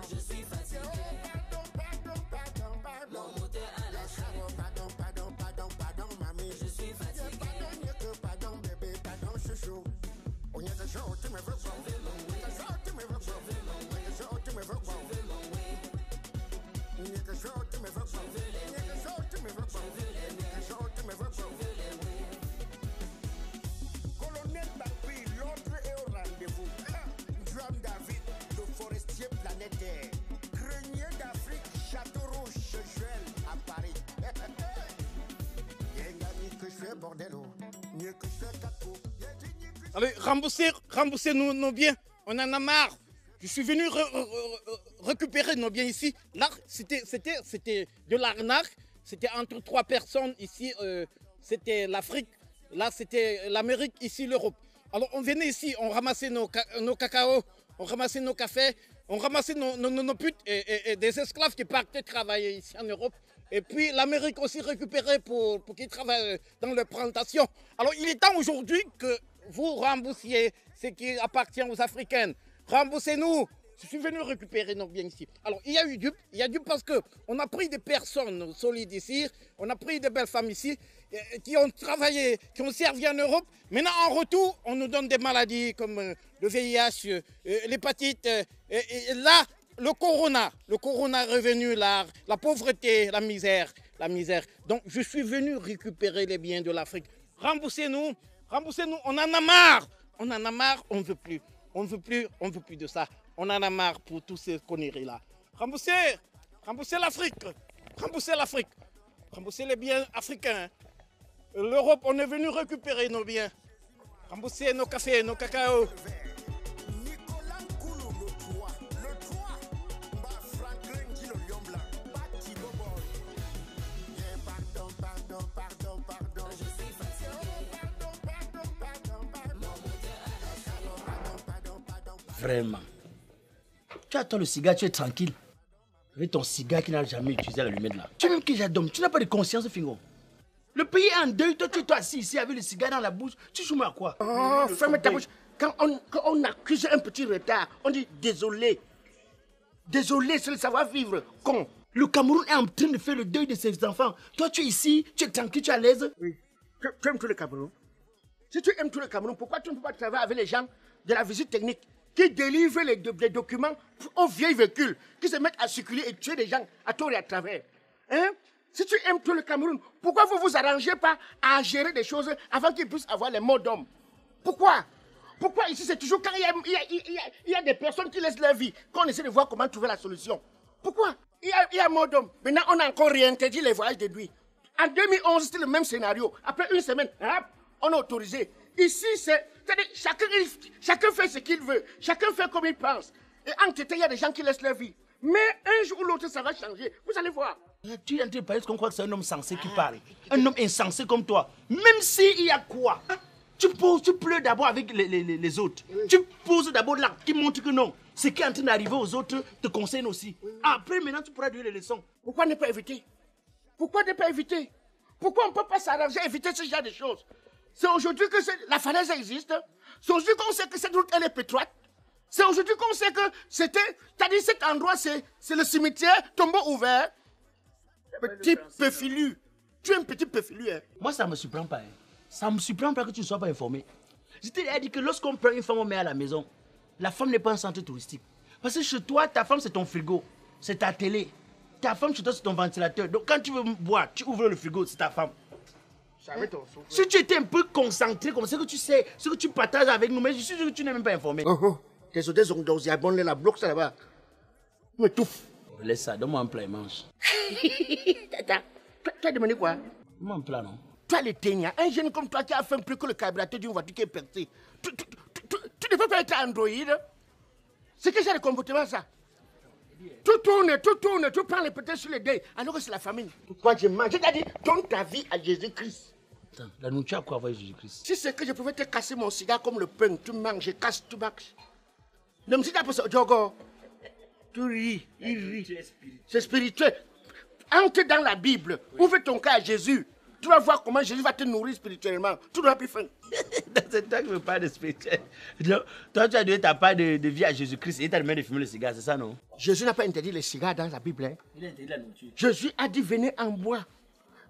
Je suis fatigué. Mon moteur à la chaîne. Pardon, mamie. Je suis fatigué. Pardon, bébé, pardon, chouchou. On y a des choses, tu me veux pas. Je veux mon way. Tu me veux pas. Tu me veux pas. Je veux mon way. Il y a des choses, tu me veux pas. Il y a des choses, tu me veux pas. Il y a des choses, tu me veux pas. Colonel Barbie, l'ordre est au rendez-vous. Joam David, le forestier planétaire. Grenier d'Afrique, Château Rouge, Joël à Paris. Que je fais bordello, mieux que je fais caco. Allez, remboursez nos biens. On en a marre. Je suis venu récupérer nos biens ici. Là, c'était de l'arnaque. C'était entre 3 personnes. Ici, c'était l'Afrique. Là, c'était l'Amérique. Ici, l'Europe. Alors, on venait ici, on ramassait nos cacao, on ramassait nos cafés, on ramassait nos putes et des esclaves qui partaient travailler ici en Europe. Et puis l'Amérique aussi récupérée pour qu'ils travaillent dans les plantations. Alors il est temps aujourd'hui que vous remboursiez ce qui appartient aux Africains. Remboursez-nous. Je suis venu récupérer nos biens ici. Alors il y a eu du parce qu'on a pris des personnes solides ici, on a pris des belles femmes ici, qui ont travaillé, qui ont servi en Europe. Maintenant en retour, on nous donne des maladies comme le VIH, l'hépatite, et là, le corona est revenu, la pauvreté, la misère. Donc, je suis venu récupérer les biens de l'Afrique. Remboursez-nous, on en a marre, on ne veut plus. On ne veut plus de ça. On en a marre pour tous ces conneries-là. Remboursez l'Afrique, remboursez les biens africains. L'Europe, on est venu récupérer nos biens. Remboursez nos cafés, nos cacao. Vraiment. Tu attends le cigare, tu es tranquille. Avec ton cigare qui n'a jamais utilisé l'allumette là. Tu es même que j'adore. Tu n'as pas de conscience, Fingo. Le pays est en deuil. Toi, tu es assis ici avec le cigare dans la bouche. Tu joues à quoi? Oh, ferme ta bouche. Quand on accuse un petit retard, on dit désolé. Désolé, c'est le savoir-vivre. Con. Le Cameroun est en train de faire le deuil de ses enfants. Toi, tu es ici, tu es tranquille, tu es à l'aise. Oui. Tu aimes tout le Cameroun? Si tu aimes tout le Cameroun, pourquoi tu ne peux pas travailler avec les gens de la visite technique qui délivrent les documents aux vieilles véhicules, qui se mettent à circuler et tuer des gens à tort et à travers? Hein? Si tu aimes tout le Cameroun, pourquoi vous vous arrangez pas à gérer des choses avant qu'ils puissent avoir les mots d'homme? Pourquoi? Pourquoi ici c'est toujours quand il y a des personnes qui laissent leur vie qu'on essaie de voir comment trouver la solution? Pourquoi? Il y a mot d'homme. Maintenant on a encore réinterdit les voyages de nuit. En 2011 c'était le même scénario. Après une semaine, on a autorisé. Ici c'est... Chacun fait ce qu'il veut. Chacun fait comme il pense. Et en tête, il y a des gens qui laissent leur vie. Mais un jour ou l'autre, ça va changer. Vous allez voir. Tu es en train de parler qu'on croit que c'est un homme sensé qui parle. Un homme insensé comme toi. Même s'il y a quoi, tu pleures d'abord avec les autres. Tu poses d'abord l'acte qui montre que non. Ce qui est en train d'arriver aux autres te concerne aussi. Après, maintenant, tu pourras donner les leçons. Pourquoi ne pas éviter? Pourquoi ne pas éviter? Pourquoi on ne peut pas s'arranger à éviter ce genre de choses? C'est aujourd'hui que la falaise existe. C'est aujourd'hui qu'on sait que cette route, elle est étroite. C'est aujourd'hui qu'on sait que c'était... T'as dit cet endroit, c'est le cimetière, tombeau ouvert. Petit peu filu. Tu es un petit peu filu, hein. Moi, ça ne me surprend pas. Hein. Ça ne me surprend pas que tu ne sois pas informé. Je t'ai dit que lorsqu'on prend une femme, on met à la maison. La femme n'est pas un centre touristique. Parce que chez toi, ta femme, c'est ton frigo. C'est ta télé. Ta femme, chez toi, c'est ton ventilateur. Donc, quand tu veux boire, tu ouvres le frigo, c'est ta femme. Si tu étais un peu concentré comme ça, que tu sais, ce que tu partages avec nous, mais je suis sûr que tu n'es même pas informé. Tes odeurs ont dosé, abonne la bloque, ça là-bas. Me touffe. Laisse ça, donne-moi un plat et mange. Tata, tu as demandé quoi? Donne-moi un plat, non? Toi, le ténia, un jeune comme toi qui a fait plus que le carburateur d'une voiture qui est percée. Tu ne peux pas être androïde. C'est quel genre de comportement ça? Tout tourne, tu parles peut-être sur les deuils, alors que c'est la famine. Pourquoi je mange? Je t'ai dit, donne ta vie à Jésus-Christ. Attends, la nourriture a quoi avec Jésus-Christ? Si c'est que je pouvais te casser mon cigare comme le pain, tu manges, je casse, tu marches. Ne me dis pas pour ça, Diogo. Tu ris, il rit. C'est spirituel. Entre dans la Bible, ouvre ton cœur à Jésus. Tu vas voir comment Jésus va te nourrir spirituellement. Tu n'auras plus faim. C'est toi qui me parles de spirituel. Toi, tu as donné ta part de vie à Jésus-Christ et tu as demandé de fumer le cigare, c'est ça, non? Jésus n'a pas interdit les cigares dans la Bible. Hein. Il a interdit la nourriture. Jésus a dit venez en bois.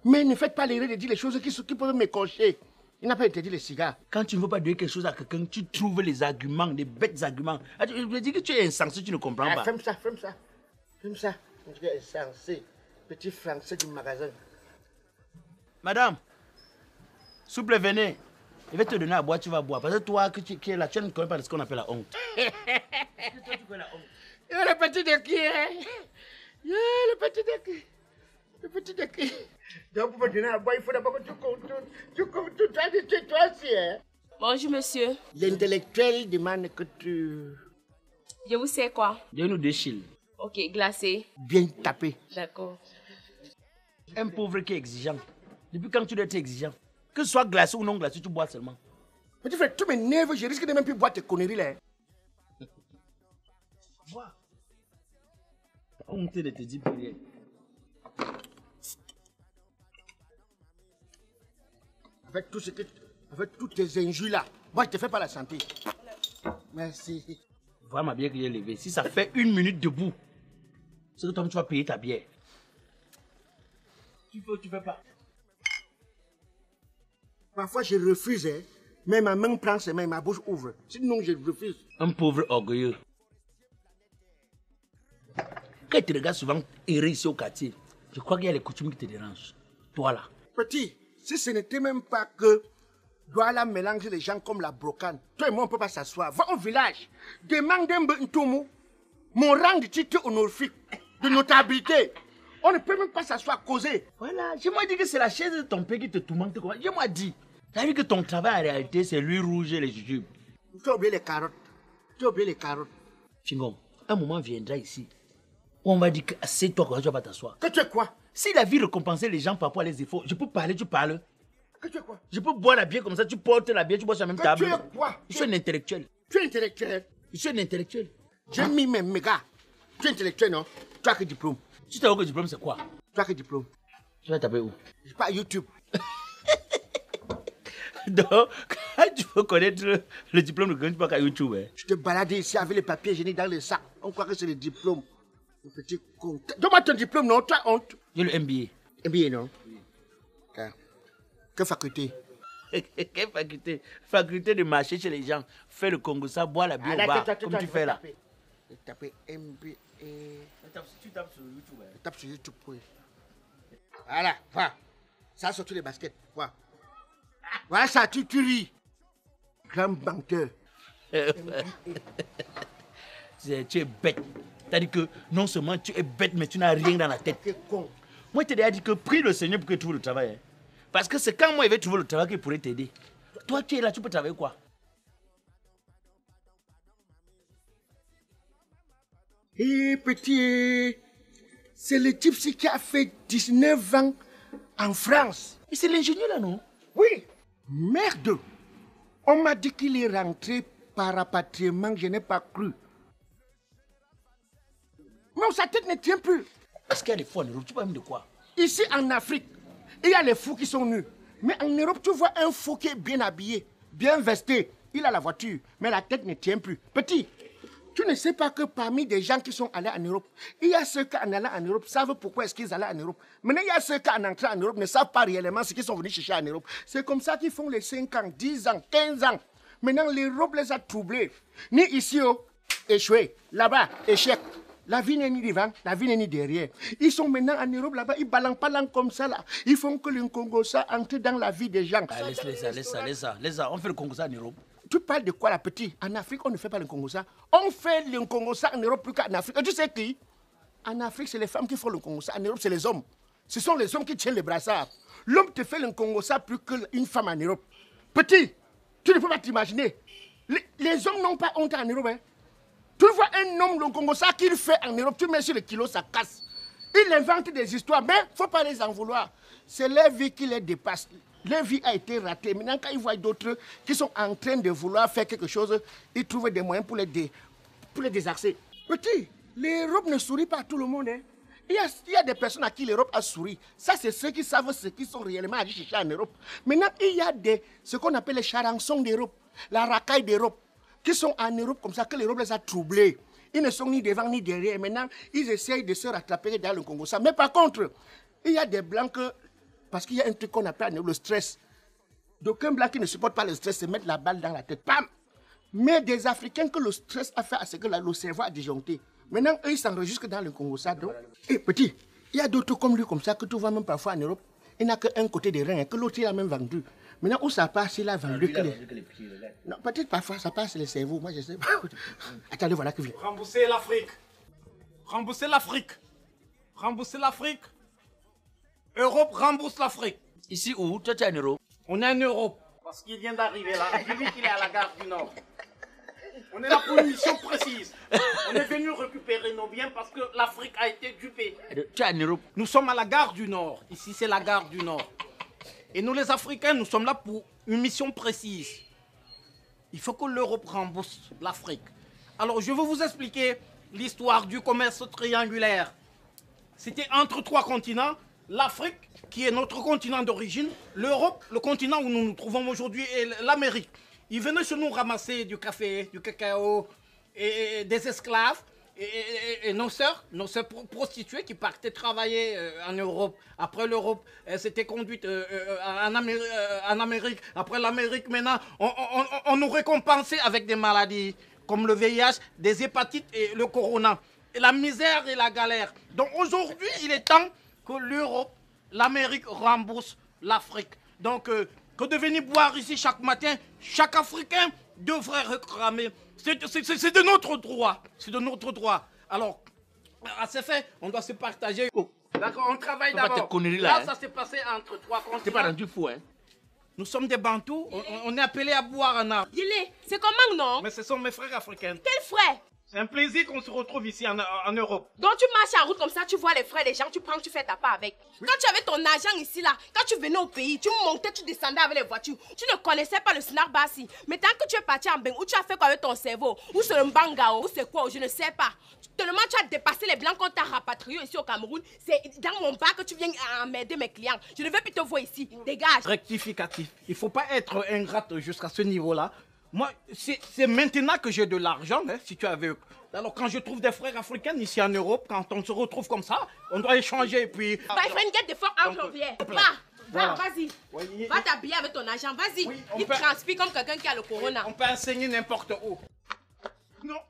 Mais ne faites pas l'erreur de dire les choses qui peuvent m'écorcher. Il n'a pas interdit les cigares. Quand tu ne veux pas donner quelque chose à quelqu'un, tu trouves les arguments, des bêtes arguments. Je veux dire que tu es insensé, tu ne comprends pas. Ferme ça, ferme ça. Ferme ça. Tu es insensé. Petit français du magasin. Madame, s'il vous plaît, venez. Je vais te donner à boire, tu vas boire. Parce que toi qui es là, tu ne connais pas ce qu'on appelle la honte. Toi, tu connais la honte. Le petit de qui, hein? Le petit de qui? Le petit de qui? Donc, pour me donner à boire, il faut d'abord que tu comptes. Tu comptes tout, toi aussi, hein? Bonjour, monsieur. L'intellectuel demande que tu... Je vous sais quoi? Donne-nous 2 shills. Ok, glacé. Bien taper. D'accord. Un pauvre qui est exigeant. Depuis quand tu dois être exigeant? Que ce soit glacé ou non glacé, tu bois seulement. Petit frère, tu m'énerves, je risque de même plus boire tes conneries là. Bois. Honte ne te dit plus rien. Avec tout ce que... Avec toutes tes injures là, moi je te fais pas la santé. Merci. Vois ma bière que j'ai levée. Si ça fait 1 minute debout, c'est que toi tu vas payer ta bière. Tu fais ou tu fais pas? Parfois je refuse, hein. Mais ma main prend ses mains et ma bouche ouvre. Sinon je refuse. Un pauvre orgueilleux. Quand tu regardes souvent errer ici au quartier, je crois qu'il y a les coutumes qui te dérangent. Toi là. Petit, si ce n'était même pas que Douala mélange les gens comme la brocane, toi et moi on ne peut pas s'asseoir. Va au village, demande un Ntomo, mon rang de titre honorifique, de notabilité. On ne peut même pas s'asseoir, causer. Voilà, je m'ai dit que c'est la chaise de ton père qui te tourmente. Je m'ai dit. Tu as vu que ton travail en réalité c'est l'huile rouge et les jujubes. Tu as oublié les carottes. Tu as oublié les carottes. Chingon, un moment viendra ici où on va dire que c'est toi quand tu vas pas t'asseoir. Que tu es quoi? Si la vie récompensait les gens par rapport à les efforts, je peux parler, tu parles. Que tu es quoi? Je peux boire la bière comme ça, tu portes la bière, tu bois sur la même table. Tu es quoi? Je suis un intellectuel. Tu es intellectuel. Je suis un intellectuel. J'ai mis mes mégas. Tu es intellectuel, non? Tu as que diplôme? Tu sais que le diplôme c'est quoi? Tu as que diplôme? Tu vas taper où? Je pas YouTube. Donc, quand tu veux connaître le diplôme de quelqu'un, tu vas qu'à YouTube. Hein. Je te balade ici avec les papiers hygiéniques dans le sac. On croit que c'est le diplôme. Le petit con. Donne-moi ton diplôme, non? Tu as honte? J'ai le MBA. MBA, non? Oui. Quelle faculté? Quelle faculté? Faculté de marcher chez les gens, faire le Congo, ça, boire la bière au bar, comme tu fais là. Taper MBA. Tu tapes sur YouTube. Hein. Tape sur YouTube. Oui. Voilà, va. Ça a sorti les baskets. Voilà. Voilà ça, tu ris. Grand banqueur. Tu es bête. C'est-à-dire que non seulement tu es bête, mais tu n'as rien dans la tête. T'es con. Moi, je t'ai déjà dit que prie le Seigneur pour que tu trouves le travail. Hein. Parce que c'est quand moi, il va trouver le travail qu'il pourrait t'aider. Toi, tu es là, tu peux travailler quoi? Hé, petit, c'est le type qui a fait 19 ans en France. Et c'est l'ingénieur là, non? Oui. Merde. On m'a dit qu'il est rentré par rapatriement, je n'ai pas cru. Mais sa tête ne tient plus. Est-ce qu'il y a des fous en Europe? Tu parles même de quoi? Ici en Afrique, il y a les fous qui sont nus. Mais en Europe, tu vois un fou qui est bien habillé, bien vesté. Il a la voiture, mais la tête ne tient plus. Petit, tu ne sais pas que parmi des gens qui sont allés en Europe, il y a ceux qui en allant en Europe savent pourquoi est-ce qu'ils allaient en Europe. Maintenant, il y a ceux qui en entrant en Europe ne savent pas réellement ce qu'ils sont venus chercher en Europe. C'est comme ça qu'ils font les 5 ans, 10 ans, 15 ans. Maintenant, l'Europe les a troublés. Ni ici, échoué. Là-bas, échec. La vie n'est ni devant, la vie n'est ni derrière. Ils sont maintenant en Europe là-bas, ils balancent pas langue comme ça là. Ils font que le Congo ça entre dans la vie des gens. Ah, laisse ça. On fait le Congo ça en Europe. Tu parles de quoi là, petit? En Afrique, on ne fait pas le Congo ça. On fait le Congo ça en Europe plus qu'en Afrique. Et tu sais qui? En Afrique, c'est les femmes qui font le Congo ça. En Europe, c'est les hommes. Ce sont les hommes qui tiennent les brassards. L'homme te fait le Congo ça plus qu'une femme en Europe. Petit, tu ne peux pas t'imaginer. Les hommes n'ont pas honte en Europe. Hein. Tu vois un homme, le Congo, ça qu'il fait en Europe, tu mets sur le kilo, ça casse. Il invente des histoires, mais il ne faut pas les en vouloir. C'est leur vie qui les dépasse. Leur vie a été ratée. Maintenant, quand ils voient d'autres qui sont en train de vouloir faire quelque chose, ils trouvent des moyens pour les désaxer. Petit, l'Europe ne sourit pas à tout le monde. Hein. Il y a des personnes à qui l'Europe a souri. Ça, c'est ceux qui savent ce qu'ils sont réellement allés chercher en Europe. Maintenant, il y a ce qu'on appelle les charançons d'Europe, la racaille d'Europe, qui sont en Europe comme ça, que l'Europe les a troublés. Ils ne sont ni devant ni derrière. Maintenant, ils essayent de se rattraper dans le Congo. Mais par contre, il y a des blancs que, parce qu'il y a un truc qu'on appelle le stress. D'aucuns blancs qui ne supportent pas le stress se mettent la balle dans la tête. Pam! Mais des Africains que le stress a fait à ce que le cerveau a disjoncté. Maintenant, eux, ils s'enregistrent dans le Congo. Ça, donc. Et petit, il y a d'autres comme lui, comme ça, que tu vois même parfois en Europe. Il n'a qu'un côté des reins, que l'autre, il a même vendu. Maintenant, où ça passe, il a vendu que les... Non, peut-être parfois, ça passe les cerveaux. Moi, je sais pas. Attendez, voilà qui vient. Rembourser l'Afrique. Rembourser l'Afrique. Rembourser l'Afrique. Europe rembourse l'Afrique. Ici où? Toi, tu es en Europe. On est en Europe. Parce qu'il vient d'arriver là. J'ai vu qu'il est à la gare du Nord. On est là pour une mission précise. On est venu récupérer nos biens parce que l'Afrique a été dupée. Tu es en Europe. Nous sommes à la gare du Nord. Ici, c'est la gare du Nord. Et nous, les Africains, nous sommes là pour une mission précise. Il faut que l'Europe rembourse l'Afrique. Alors, je vais vous expliquer l'histoire du commerce triangulaire. C'était entre 3 continents. L'Afrique, qui est notre continent d'origine, l'Europe, le continent où nous nous trouvons aujourd'hui, et l'Amérique. Ils venaient chez nous ramasser du café, du cacao, et des esclaves, et nos sœurs prostituées qui partaient travailler en Europe. Après l'Europe, elles s'étaient conduites en Amérique. Après l'Amérique, maintenant, on nous récompensait avec des maladies comme le VIH, des hépatites et le corona. Et la misère et la galère. Donc aujourd'hui, il est temps que l'Europe, l'Amérique rembourse l'Afrique. Donc, que de venir boire ici chaque matin, chaque Africain devrait réclamer. C'est de notre droit. C'est de notre droit. Alors, à ce fait, on doit se partager. Oh. D'accord, on travaille d'abord. Là, ça s'est passé entre 3 continents. T'es pas rendu fou, hein? Nous sommes des Bantous. On est appelés à boire en arbre. Yélé, c'est comment, non? Mais ce sont mes frères africains. Quel frère? C'est un plaisir qu'on se retrouve ici en Europe. Donc tu marches en route comme ça, tu vois les frères des gens, tu prends, tu fais ta part avec. Oui. Quand tu avais ton argent ici là, quand tu venais au pays, tu montais, tu descendais avec les voitures. Tu ne connaissais pas le Snarbassi. Mais tant que tu es parti en Beng, où tu as fait quoi avec ton cerveau? Ou c'est le Mbangao, ou c'est quoi, je ne sais pas. Tellement tu as dépassé les blancs qu'on t'a rapatrié ici au Cameroun. C'est dans mon bar que tu viens emmerder mes clients. Je ne veux plus te voir ici. Dégage. Rectificatif. Il ne faut pas être ingrate jusqu'à ce niveau-là. Moi, c'est maintenant que j'ai de l'argent, hein, si tu avais... Alors, quand je trouve des frères africains ici en Europe, quand on se retrouve comme ça, on doit échanger et puis... Va faire une guette de fort en janvier. Va, vas-y. Oui, va t'habiller avec ton argent, vas-y. Oui, il transpire comme quelqu'un qui a le corona. On peut enseigner n'importe où. Non,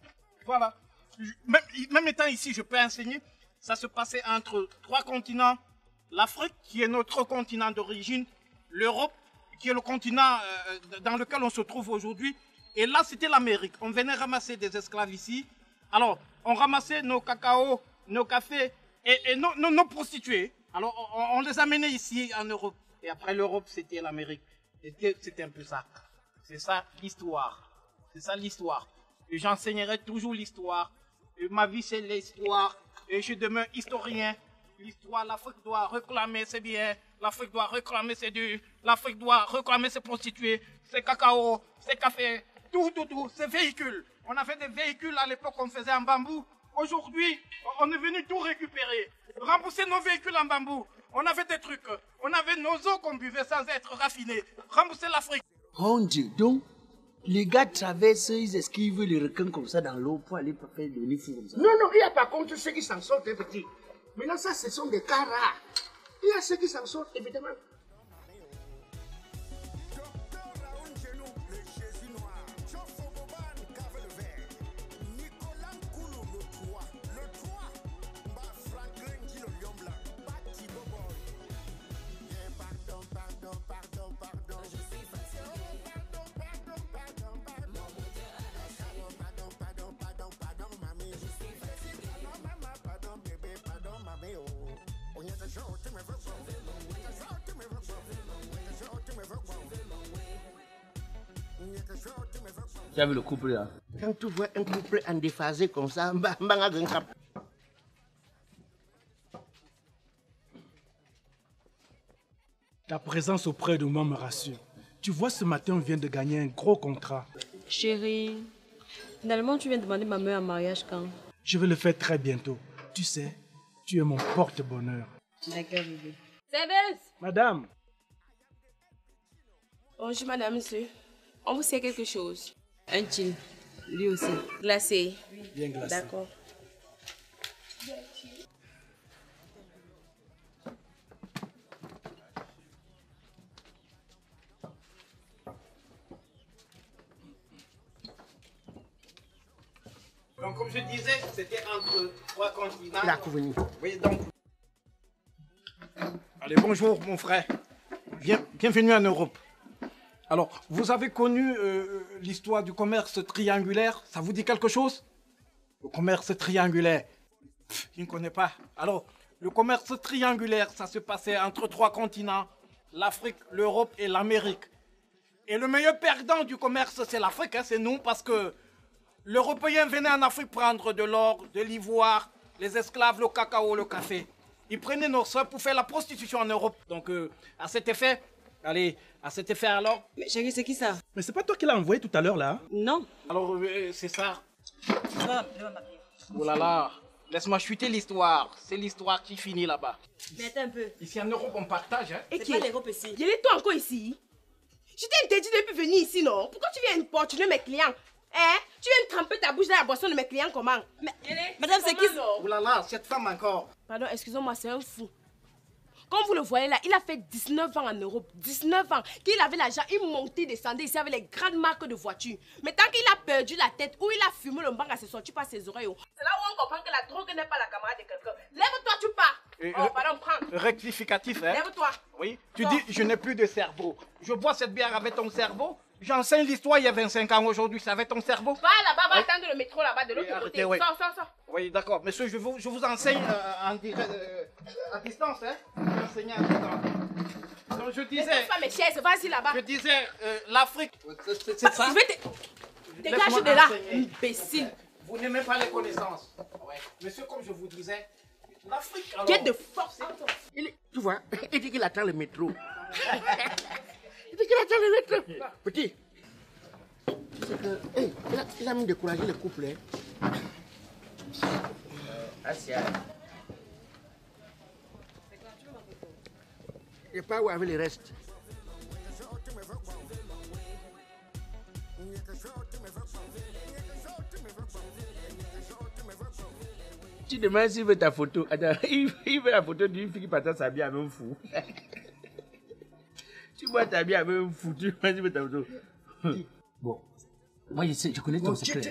voilà. Même étant ici, je peux enseigner. Ça se passait entre 3 continents. L'Afrique, qui est notre continent d'origine. L'Europe, qui est le continent dans lequel on se trouve aujourd'hui. Et là, c'était l'Amérique. On venait ramasser des esclaves ici. Alors, on ramassait nos cacao, nos cafés et nos prostituées. Alors, on les amenait ici en Europe. Et après l'Europe, c'était l'Amérique. C'était un peu ça. C'est ça l'histoire. C'est ça l'histoire. Et j'enseignerai toujours l'histoire. Ma vie, c'est l'histoire. Et je demeure historien. L'histoire, l'Afrique doit réclamer ses biens. L'Afrique doit réclamer ses dûs. L'Afrique doit réclamer ses prostituées, ses cacao, ses cafés. Tout, ces véhicules. On avait des véhicules à l'époque qu'on faisait en bambou. Aujourd'hui, on est venu tout récupérer. Rembourser nos véhicules en bambou. On avait des trucs. On avait nos eaux qu'on buvait sans être raffinés. Rembourser l'Afrique. Oh Dieu, donc, les gars traversent, ils esquivent les requins comme ça dans l'eau pour aller faire devenir fou comme ça. Non, il y a par contre ceux qui s'en sortent, petit. Maintenant, ça, ce sont des cas rares. Il y a ceux qui s'en sortent, évidemment. Tu as vu le couple là? Quand tu vois un couple en déphasé comme ça, ta présence auprès de moi me rassure. Tu vois, ce matin, on vient de gagner un gros contrat. Chérie, finalement, tu viens demander ma mère en mariage quand? Je vais le faire très bientôt. Tu sais, Tu es mon porte-bonheur. D'accord, bébé. Serveuse. Madame, Bonjour, madame, monsieur. On vous sert quelque chose. Un chin. Lui aussi. Glacé. bien glacé. D'accord. Donc, comme je disais, c'était entre 3 continents. Il a convenu. Oui, donc. Allez, bonjour, mon frère. Bienvenue en Europe. Alors, vous avez connu l'histoire du commerce triangulaire? Ça vous dit quelque chose? Le commerce triangulaire. Je ne connais pas. Alors, le commerce triangulaire, ça se passait entre 3 continents, l'Afrique, l'Europe et l'Amérique. Et le meilleur perdant du commerce, c'est l'Afrique, hein, c'est nous, parce que l'Européen venait en Afrique prendre de l'or, de l'ivoire, les esclaves, le cacao, le café. Ils prenaient nos soeurs pour faire la prostitution en Europe. Donc, à cet effet, alors... Mais chérie, c'est qui ça? Mais c'est pas toi qui l'as envoyé tout à l'heure là? Non. Alors, c'est ça. Va, Oh là là, laisse-moi chuter l'histoire. C'est l'histoire qui finit là-bas. mais attends un peu. Ici en Europe, on partage, hein. Et C'est qui pas est l'Europe ici. Il est toi encore ici? Je t'ai interdit de plus venir ici, non? Pourquoi tu viens importuner mes clients? Hein? Tu viens tremper ta bouche dans la boisson de mes clients, comment? Madame, c'est qui? Oh là là, cette femme encore. Pardon, excusez-moi, c'est un fou. Comme vous le voyez là, il a fait 19 ans en Europe. 19 ans. Qu'il avait l'argent, il montait, descendait ici avec les grandes marques de voitures. Mais tant qu'il a perdu la tête ou il a fumé le banc à ses sorties par ses oreilles, c'est là où on comprend que la drogue n'est pas la camarade de quelqu'un. Lève-toi, tu pars. Oh, pardon, prends. Rectificatif, hein. Lève-toi. Oui, tu dis, je n'ai plus de cerveau. Je bois cette bière avec ton cerveau. J'enseigne l'histoire il y a 25 ans aujourd'hui, c'est avec ton cerveau. Va là-bas, va attendre le métro là-bas de l'autre côté. arrêtez, oui. Sors. Oui, d'accord. Monsieur, je vous enseigne à distance, hein. Je vais enseigner à distance. Donc, je disais... Laisse pas mes chaises, vas-y là-bas. Je disais, l'Afrique, c'est ça. Je vais te... Dégage Laisse-moi de là, enseigner. imbécile. Vous n'aimez pas les connaissances. Ouais. Monsieur, comme je vous disais, l'Afrique, alors... Quête de force. Tu vois, il dit qu'il attend le métro. Il dit qu'il attend le métro. Petit, c'est que, hey, il a même découragé le couple. Hein. Asia. Je sais pas où avec les restes. Tu demandes s'il veut ta photo. Attends, il veut la photo d'une fille qui partage sa bière avec un fou. Tu vois ta bière avec un fou, tu demandes s'il veut ta photo. Bon, moi je connais ton secret.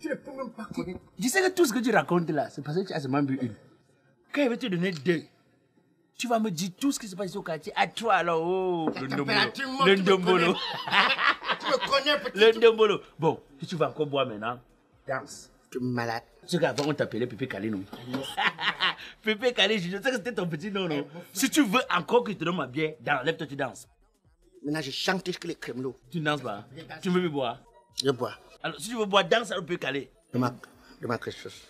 Tu ne peux même pas connaître. Je sais que tout ce que tu racontes là, c'est parce que tu as seulement bu une. Quand il va te donner 2, tu vas me dire tout ce qui se passe ici au quartier. À toi alors, oh, le ndombolo. Tu me connais, petit. Le ndombolo. Bon, si tu vas encore boire maintenant, danse. Tu es malade. Ce qu'avant on t'appelait Pépé Calé, non? Pépé Calé, je sais que c'était ton petit nom, non? Si tu veux encore que je te donne ma bière, lève-toi, tu danses. Maintenant, je chante que les crémelots. Tu ne danses pas? Tu veux me boire? Je bois. Alors, si tu veux boire, danse à Pépé Calé. Demande quelque chose.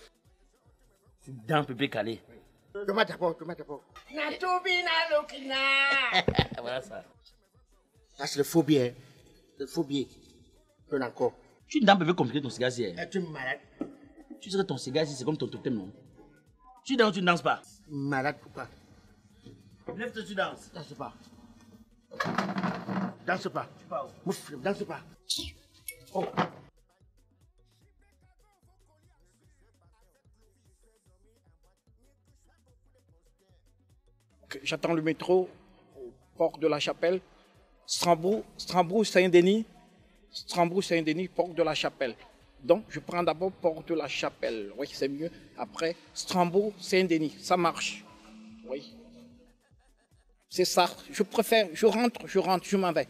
Tu danses Pépé Calé. Demande d'abord. Voilà ça. Ça, c'est le faux biais. Le faux biais. Donne encore. Tu danses Pépé compliqué ton cigare ici. Tu es malade. Tu sais que ton cigare ici, c'est comme ton totem, non? Tu danses ou tu ne danses pas? Malade, pourquoi? Lève-toi, tu danses. Danse pas. Danse pas. Mouf, danse pas. Oh. J'attends le métro au port de la Chapelle. Strasbourg, Saint-Denis, port de la Chapelle. Donc, je prends d'abord port de la Chapelle. Oui, c'est mieux. Après, Strasbourg, Saint-Denis. Ça marche. Oui. C'est ça. Je préfère. Je rentre, je m'en vais.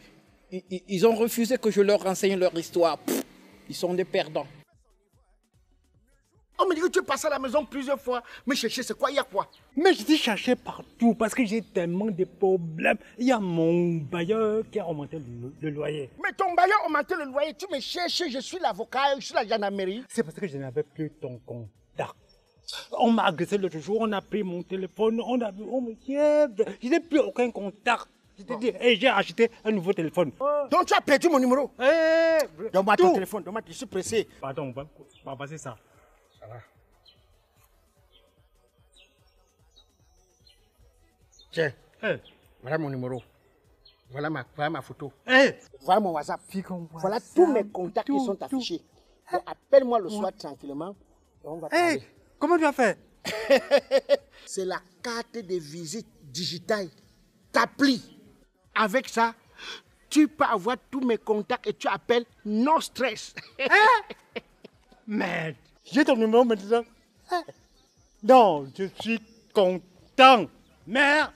Ils ont refusé que je leur enseigne leur histoire. Pff, ils sont des perdants. On me dit que tu es passé à la maison plusieurs fois. Mais chercher, c'est quoi? Il y a quoi? Mais je t'ai cherché partout parce que j'ai tellement de problèmes. Il y a mon bailleur qui a augmenté le loyer. Mais ton bailleur a augmenté le loyer. Tu me cherches, je suis l'avocat, je suis la gendarmerie. C'est parce que je n'avais plus ton contact. On m'a agressé l'autre jour, on a pris mon téléphone, je n'ai plus aucun contact. Je te dis, hey, j'ai acheté un nouveau téléphone. Donc tu as perdu mon numéro? Donne-moi ton téléphone, donne-moi, je suis pressé. Pardon, on va passer ça. Tiens, Eh, voilà mon numéro. Voilà ma photo. eh, Voilà mon WhatsApp. Voilà tous mes contacts qui sont affichés. Donc, appelle-moi le soir tranquillement et on va eh, parler. comment tu as fait? C'est la carte de visite digitale. T'applies. Avec ça, tu peux avoir tous mes contacts et tu appelles non stress. Merde, j'ai ton numéro maintenant. Non, je suis content. Merde.